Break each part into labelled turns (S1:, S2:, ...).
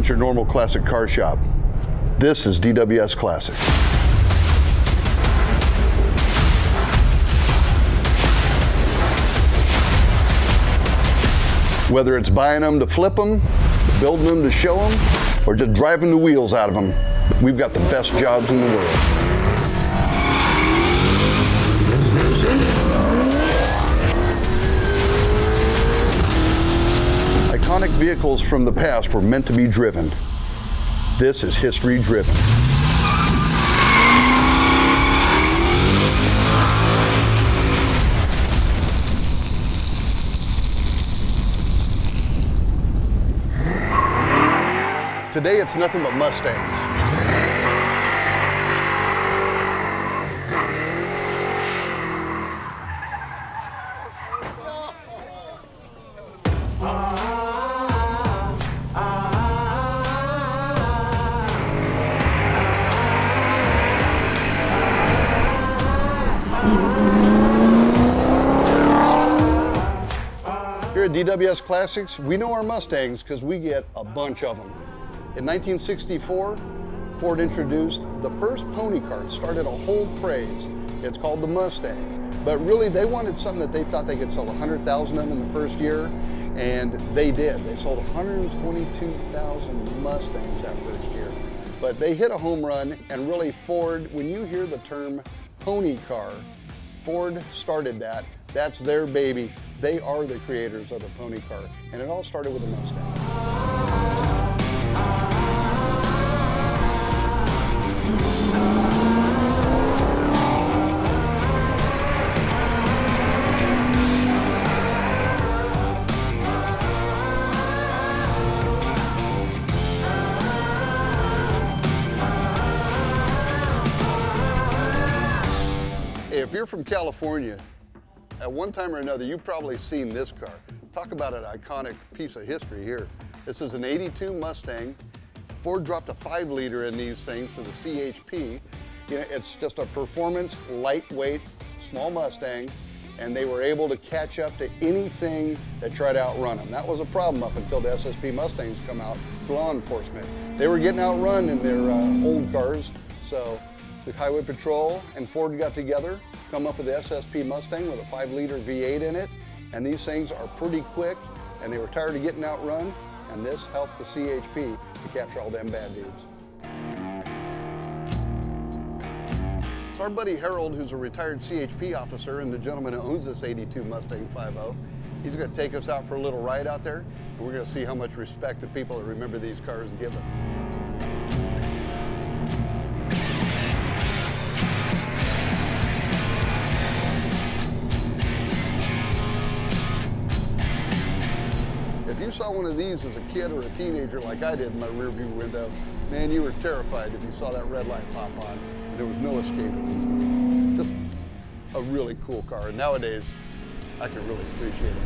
S1: isn't your normal classic car shop. This is DWS Classics. Whether it's buying them to flip them, building them to show them, or just driving the wheels out of them, we've got the best jobs in the world. Iconic vehicles from the past were meant to be driven. This is history driven. Today it's nothing but Mustangs. Here at DWS Classics, we know our Mustangs because we get a bunch of them. In 1964, Ford introduced the first pony car. It started a whole craze. It's called the Mustang. But really, they wanted something that they thought they could sell 100,000 of in the first year, and they did. They sold 122,000 Mustangs that first year. But they hit a home run, and really Ford, when you hear the term pony car, Ford started that. That's their baby. They are the creators of the pony car, and it all started with a Mustang. If you're from California, at one time or another, you've probably seen this car. Talk about an iconic piece of history here. This is an '82 Mustang. Ford dropped a 5-liter in these things for the CHP. You know, it's just a performance, lightweight, small Mustang, and they were able to catch up to anything that tried to outrun them. That was a problem up until the SSP Mustangs come out for law enforcement. They were getting outrun in their old cars, so the Highway Patrol and Ford got together, come up with the SSP Mustang with a 5-liter V8 in it, and these things are pretty quick, and they were tired of getting outrun, and this helped the CHP to capture all them bad dudes. So our buddy Harold, who's a retired CHP officer and the gentleman who owns this '82 Mustang 5.0, he's gonna take us out for a little ride out there, and we're gonna see how much respect the people that remember these cars give us. If you saw one of these as a kid or a teenager like I did in my rearview window, man, you were terrified if you saw that red light pop on. And there was no escaping. Just a really cool car. And nowadays, I can really appreciate it.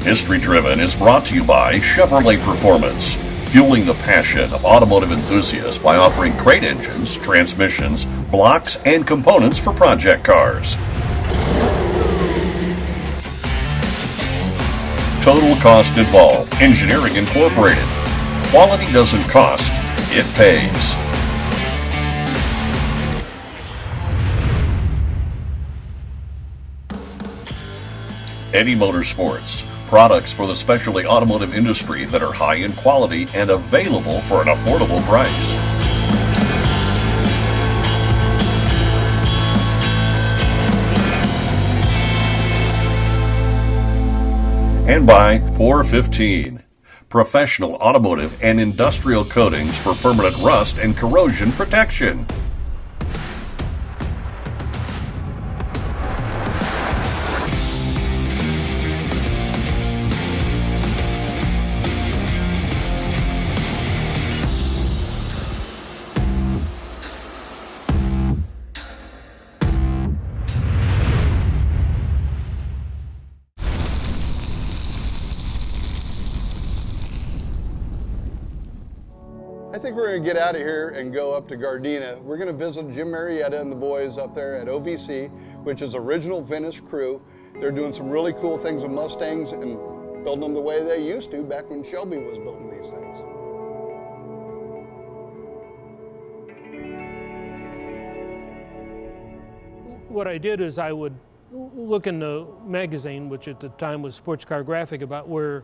S2: History Driven is brought to you by Chevrolet Performance, fueling the passion of automotive enthusiasts by offering great engines, transmissions, blocks, and components for project cars. Total Cost Involved, Engineering Incorporated. Quality doesn't cost, it pays. Eddie Motorsports. Products for the specialty automotive industry that are high in quality and available for an affordable price. And by Pour 15, professional automotive and industrial coatings for permanent rust and corrosion protection.
S1: I think we're going to get out of here and go up to Gardena. We're going to visit Jim Marietta and the boys up there at OVC, which is Original Vintage Crew. They're doing some really cool things with Mustangs and building them the way they used to back when Shelby was building these things.
S3: What I did is I would look in the magazine, which at the time was Sports Car Graphic, about where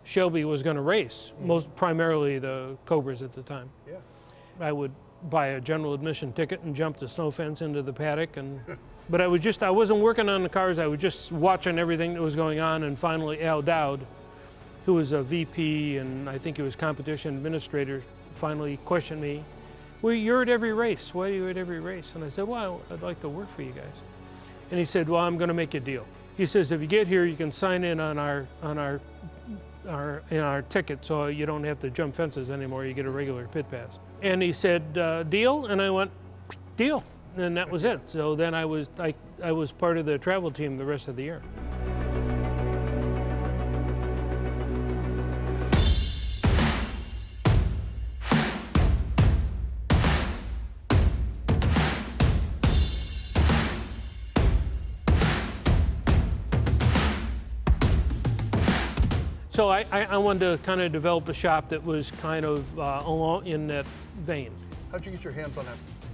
S3: Shelby was going to race, most primarily the Cobras at the time.
S1: Yeah.
S3: I would buy a general admission ticket and jump the snow fence into the paddock, but I wasn't working on the cars. I was just watching everything that was going on. And finally, Al Dowd, who was a VP and I think he was competition administrator, finally questioned me. Well, you're at every race. Why are you at every race? And I said, well, I'd like to work for you guys. And he said, well, I'm going to make a deal. He says, if you get here, you can sign in on our ticket, so you don't have to jump fences anymore. You get a regular pit pass. And he said, deal? And I went, deal. And that was it. So then I was part of the travel team the rest of the year. So I wanted to kind of develop a shop that was kind of along in that vein.
S1: How'd you get your hands on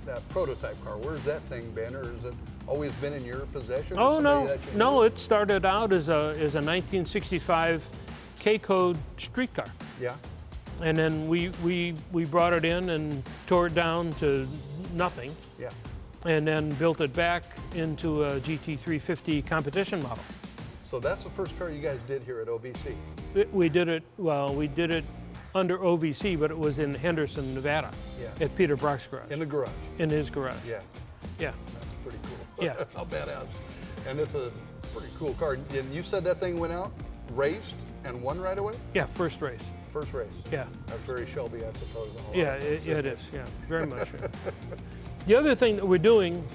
S1: that prototype car? Where's that thing been, or has it always been in your possession?
S3: Oh, no, it started out as a 1965 K-Code street car.
S1: Yeah.
S3: And then we brought it in and tore it down to nothing.
S1: Yeah.
S3: And then built it back into a GT350 competition model.
S1: So that's the first car you guys did here at OVC?
S3: We did it under OVC, but it was in Henderson, Nevada, at Peter Brock's garage.
S1: In the garage?
S3: In his garage.
S1: Yeah.
S3: Yeah.
S1: That's pretty cool.
S3: Yeah.
S1: How badass. And it's a pretty cool car. And you said that thing went out, raced, and won right away?
S3: Yeah, first race.
S1: First race?
S3: Yeah.
S1: That's very Shelby, I suppose.
S3: Yeah, it is. Yeah, very much. The other thing that we're doing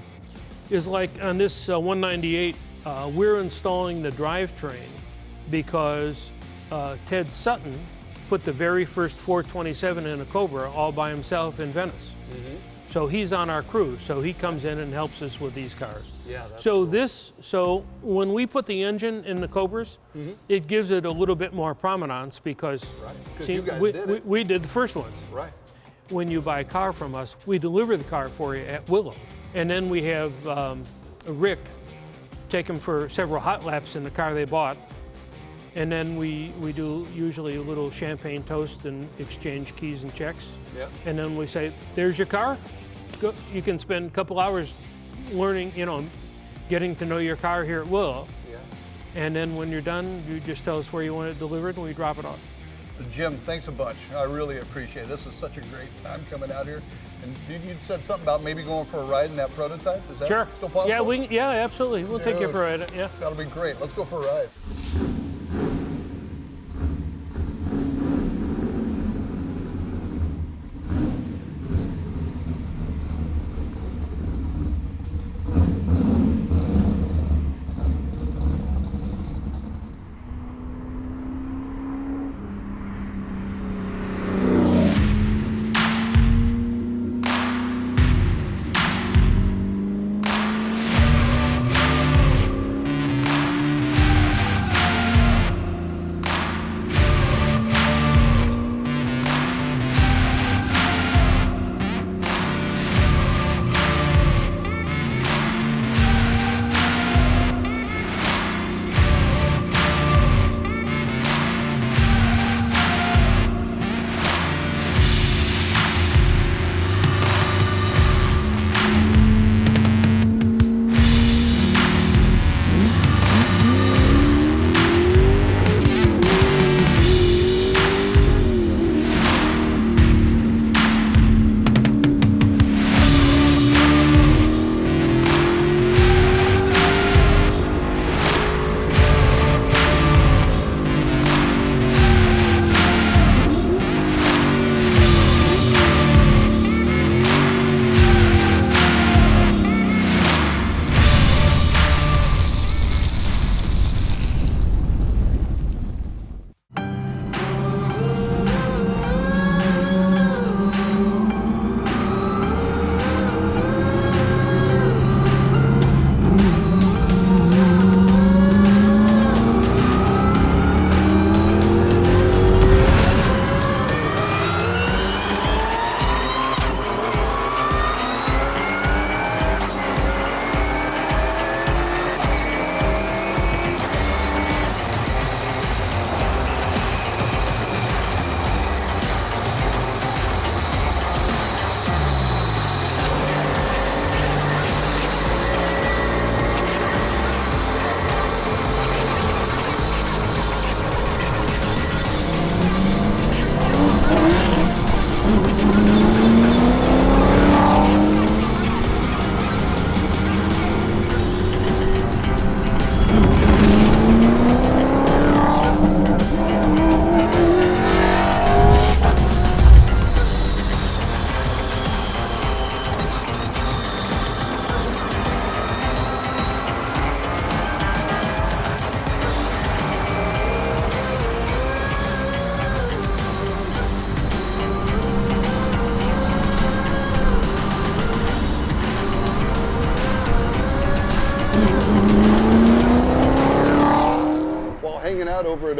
S3: is like on this 198, we're installing the drivetrain because Ted Sutton put the very first 427 in a Cobra all by himself in Venice. Mm-hmm. So he's on our crew. So he comes in and helps us with these cars.
S1: Yeah. That's
S3: so
S1: cool.
S3: So when we put the engine in the Cobras, it gives it a little bit more prominence because
S1: you guys did it.
S3: We did the first ones.
S1: Right.
S3: When you buy a car from us, we deliver the car for you at Willow. And then we have Rick take them for several hot laps in the car they bought. And then we do usually a little champagne toast and exchange keys and checks.
S1: Yeah.
S3: And then we say, there's your car. Go, you can spend a couple hours learning, getting to know your car here at Willow.
S1: Yeah.
S3: And then when you're done, you just tell us where you want it delivered and we drop it off.
S1: Jim, thanks a bunch. I really appreciate it. This is such a great time coming out here. And you said something about maybe going for a ride in that prototype. Is that
S3: Sure.
S1: still possible?
S3: Yeah, absolutely. We'll take you for a ride. Yeah.
S1: That'll be great. Let's go for a ride.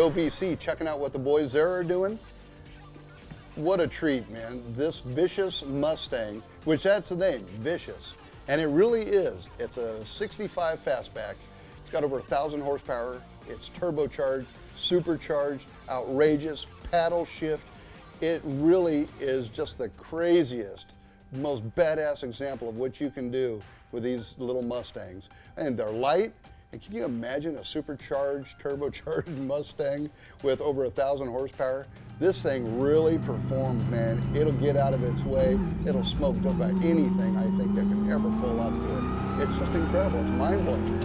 S1: OVC, checking out what the boys there are doing. What a treat, man. This Vicious Mustang, which that's the name, Vicious. And it really is. It's a 65 fastback. It's got over 1,000 horsepower. It's turbocharged, supercharged, outrageous, paddle shift. It really is just the craziest, most badass example of what you can do with these little Mustangs. And they're light. And can you imagine a supercharged, turbocharged Mustang with over 1,000 horsepower? This thing really performs, man. It'll get out of its way. It'll smoke just about anything I think that can ever pull up to it. It's just incredible. It's mind-blowing.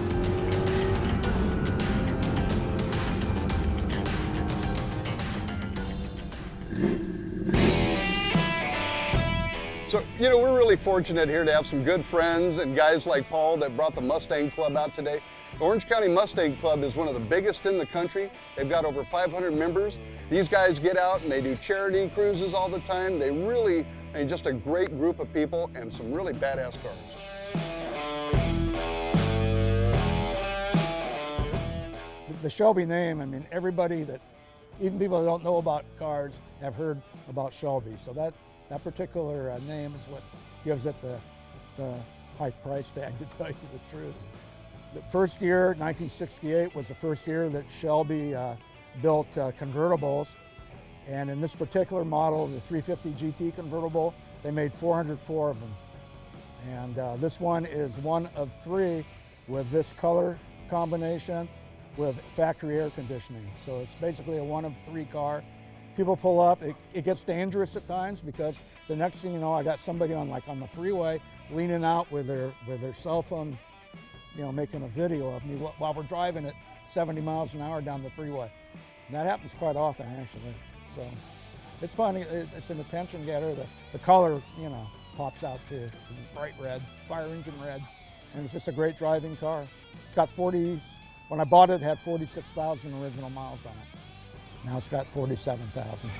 S1: So, you know, we're really fortunate here to have some good friends and guys like Paul that brought the Mustang Club out today. The Orange County Mustang Club is one of the biggest in the country. They've got over 500 members. These guys get out and they do charity cruises all the time. They really are just a great group of people and some really badass cars.
S4: The Shelby name, I mean, everybody that, even people that don't know about cars have heard about Shelby. So that particular name is what gives it the high price tag, to tell you the truth. The first year, 1968, was the first year that Shelby built convertibles. And in this particular model, the 350 GT convertible, they made 404 of them. And this one is one of 3 with this color combination with factory air conditioning. So it's basically a 1 of 3 car. People pull up, it gets dangerous at times because the next thing you know, I got somebody on the freeway leaning out with their cell phone, you know, making a video of me while we're driving at 70 miles an hour down the freeway. And that happens quite often, actually. So it's funny, it's an attention getter. The color, you know, pops out too. It's bright red, fire engine red. And it's just a great driving car. It's got when I bought it, it had 46,000 original miles on it. Now it's got 47,000.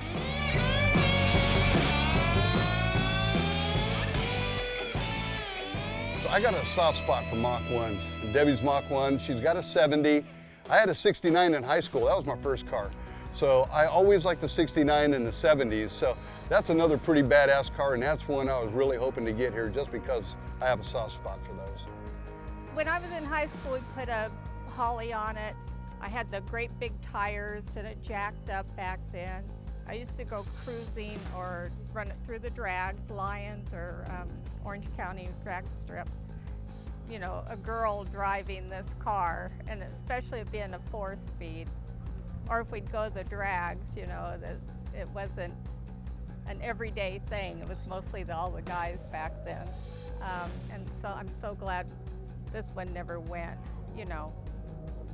S1: So I got a soft spot for Mach 1s. Debbie's Mach 1, she's got a 70. I had a 69 in high school. That was my first car. So I always liked the 69 and the 70s. So that's another pretty badass car, and that's one I was really hoping to get here just because I have a soft spot for those.
S5: When I was in high school, we put a Holly on it. I had the great big tires that it jacked up back then. I used to go cruising or run it through the drags, Lions or Orange County drag strip. You know, a girl driving this car, and especially it being a 4-speed, or if we'd go the drags, you know, it wasn't an everyday thing. It was mostly all the guys back then. And so I'm so glad this one never went, you know.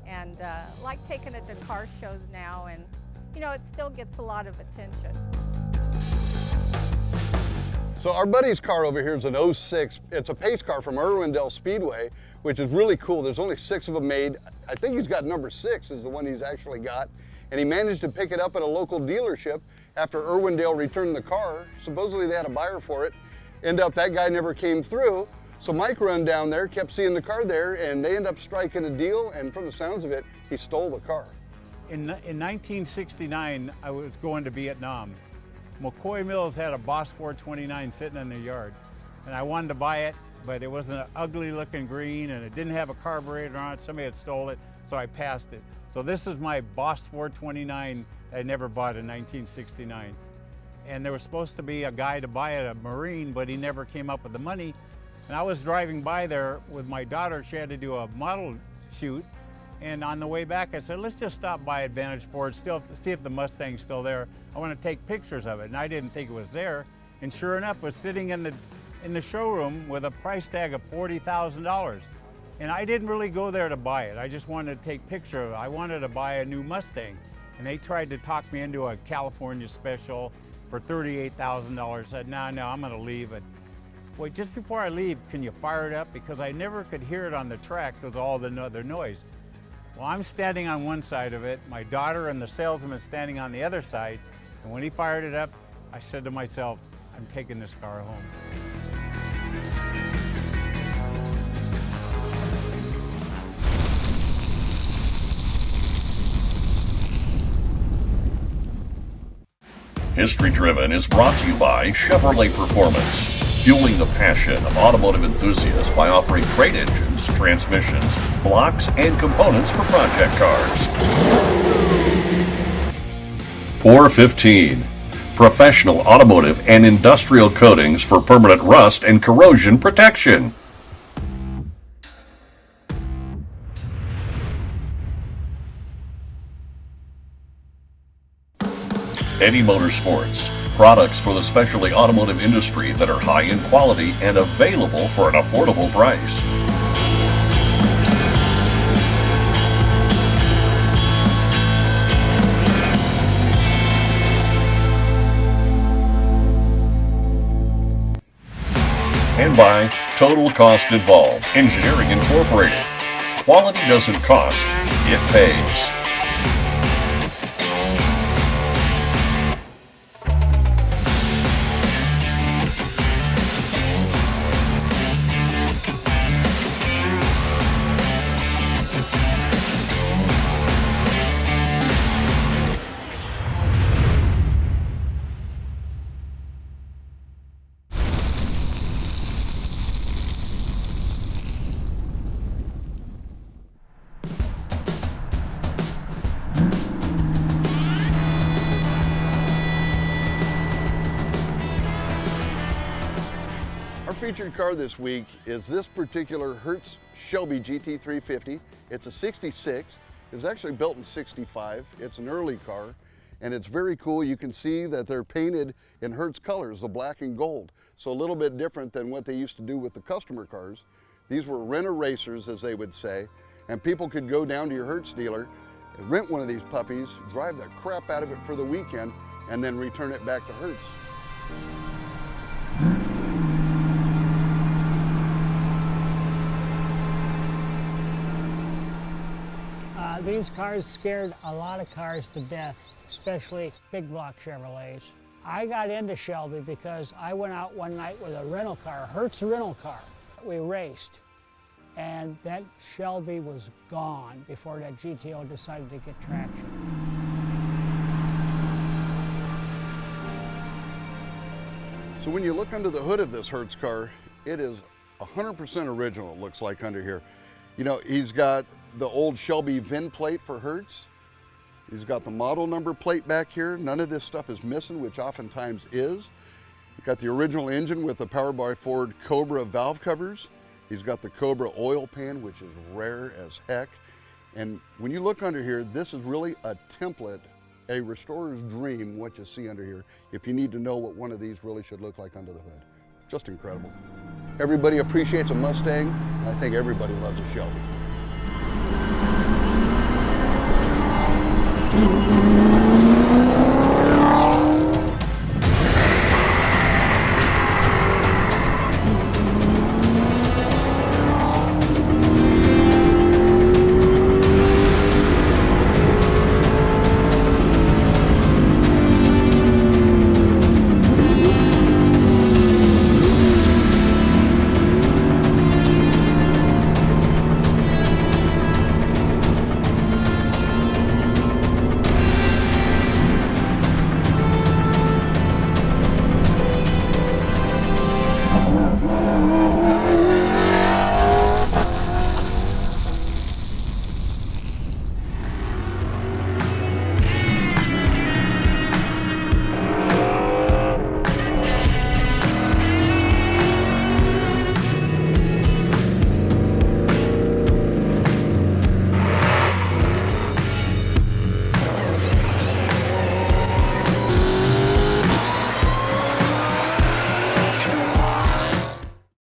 S5: And like taking it to car shows now, and you know, it still gets a lot of attention.
S1: So our buddy's car over here is an 06. It's a pace car from Irwindale Speedway, which is really cool. There's only 6 of them made. I think he's got number 6 is the one he's actually got. And he managed to pick it up at a local dealership after Irwindale returned the car. Supposedly they had a buyer for it. End up, that guy never came through. So Mike run down there, kept seeing the car there, and they end up striking a deal, and from the sounds of it, he stole the car.
S6: In 1969, I was going to Vietnam. McCoy Mills had a Boss 429 sitting in their yard, and I wanted to buy it, but it was an ugly looking green, and it didn't have a carburetor on it. Somebody had stole it, so I passed it. So this is my Boss 429 that I never bought in 1969. And there was supposed to be a guy to buy it, a Marine, but he never came up with the money. And I was driving by there with my daughter. She had to do a model shoot. And on the way back, I said, let's just stop by Advantage Ford, see if the Mustang's still there. I want to take pictures of it. And I didn't think it was there. And sure enough, it was sitting in the showroom with a price tag of $40,000. And I didn't really go there to buy it. I just wanted to take pictures of it. I wanted to buy a new Mustang. And they tried to talk me into a California special for $38,000. I said, no, I'm gonna leave it. Wait, just before I leave, can you fire it up? Because I never could hear it on the track because of all the other noise. Well, I'm standing on one side of it, my daughter and the salesman standing on the other side, and when he fired it up, I said to myself, I'm taking this car home.
S2: History Driven is brought to you by Chevrolet Performance, fueling the passion of automotive enthusiasts by offering great engines, transmissions, blocks, and components for project cars. 415. Professional automotive and industrial coatings for permanent rust and corrosion protection. Eddy Motorsports, products for the specialty automotive industry that are high in quality and available for an affordable price. And by Total Cost Involved Engineering Incorporated. Quality doesn't cost, it pays.
S1: Our featured car this week is this particular Hertz Shelby GT350. It's a 66. It was actually built in 65. It's an early car, and it's very cool. You can see that they're painted in Hertz colors, the black and gold. So a little bit different than what they used to do with the customer cars. These were rent-a-racers, as they would say, and people could go down to your Hertz dealer, rent one of these puppies, drive the crap out of it for the weekend, and then return it back to Hertz.
S7: These cars scared a lot of cars to death, especially big block Chevrolets. I got into Shelby because I went out one night with a rental car, a Hertz rental car. We raced, and that Shelby was gone before that GTO decided to get traction.
S1: So when you look under the hood of this Hertz car, it is 100% original, it looks like under here. You know, he's got the old Shelby VIN plate for Hertz. He's got the model number plate back here. None of this stuff is missing, which oftentimes is. He's got the original engine with the Powered by Ford Cobra valve covers. He's got the Cobra oil pan, which is rare as heck. And when you look under here, this is really a template, a restorer's dream, what you see under here, if you need to know what one of these really should look like under the hood. Just incredible. Everybody appreciates a Mustang. I think everybody loves a Shelby.